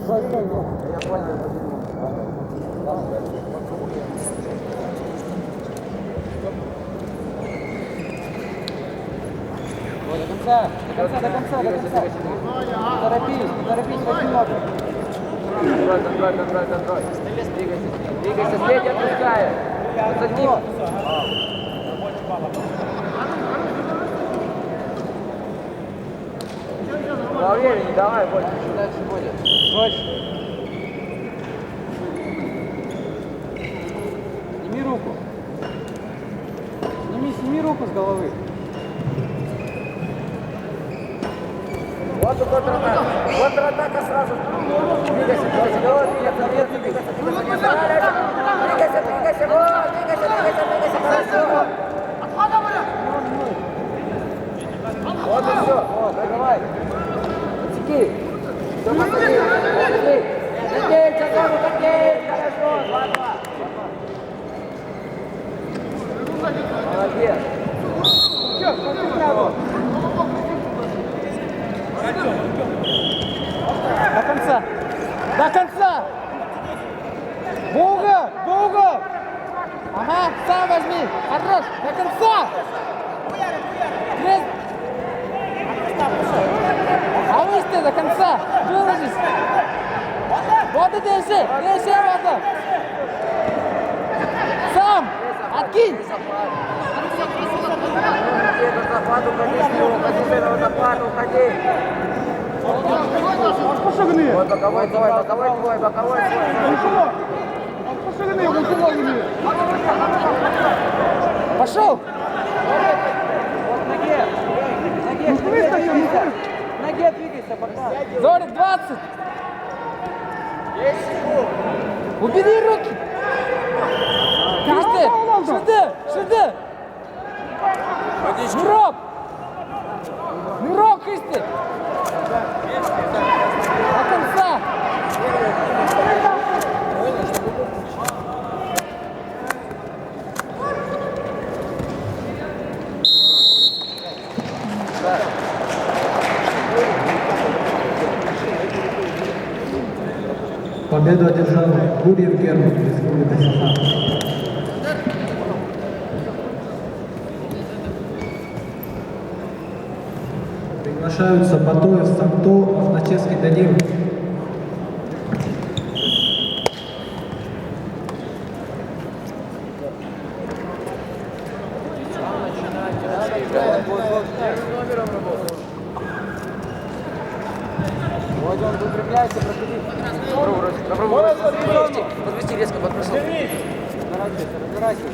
До конца. Не торопись, очень много. Контроль. Двигайся, средний отпускай. Задним. Во времени, давай, больше. Дальше будет. Больше. Сними руку с головы. Вот контратака сразу. Двигайся, вот, двигайся, хорошо. Вот и все, вот, давай. Отсеки. Все, посмотри. Котель, хорошо, 2-2. Молодец. Все, смотри право. До конца! В угол! Ага, сам возьми! Хорош! До конца! А выйти до конца! Выложись! Вот и держи! Держи вот! Сам! Откинь! Захват, уходи, уходи. Вот боковой твой. Пошел! Ноге двигайся, пока. Зорик, 20! Убери руки! Шырды! Нырок, Кристи! До конца! Победу одержал Гурьев Герман, Республика Саха. Приглашаются Батоев, Санто, Авначевский, Данил. Вот он выпрямляется, проходи. Подвести резко, подбросил. Разбирайся.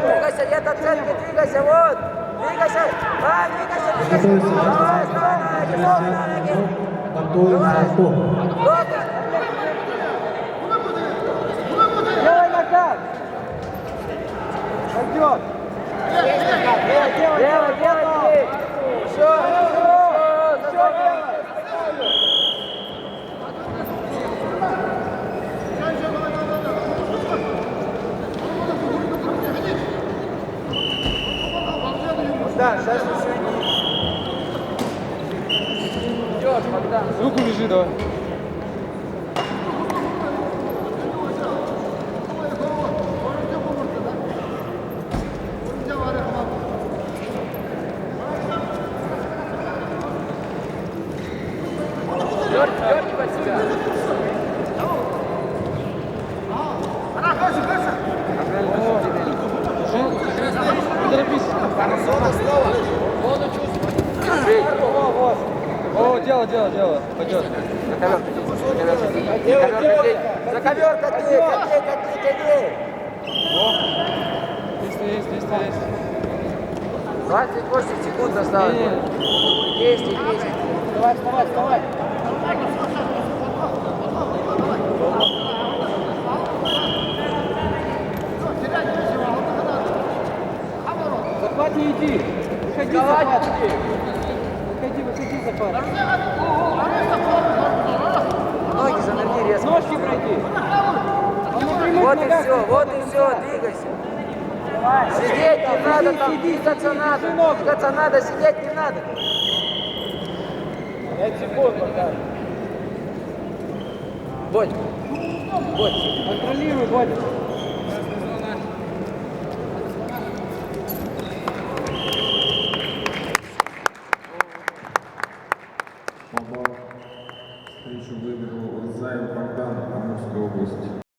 Двигайся, нет оценки, двигайся, вот. Двигайся. Готовится Батоев, Санто. Делай накат. Пойдет. Делай. Все. Да, сейчас еще идешь, Богдан. Руку лежи, давай. Дёргивай себя. Не торопись. О, дело. Пойдет. За ковер кати. Есть. 28 секунд осталось. Есть. Вставай. Захват не иди. Выходи, захват. Выходи, захват. Ноги занырни резко. Ножки пройди. Вот и все, двигайся. Сидеть не надо, там двигаться надо. Двигаться надо, сидеть не надо. 5 секунд пока. Бодь. Бодь. Контролируй, Бодя. Попал. Встречу выиграл Урзаев Богдан, Амурская область.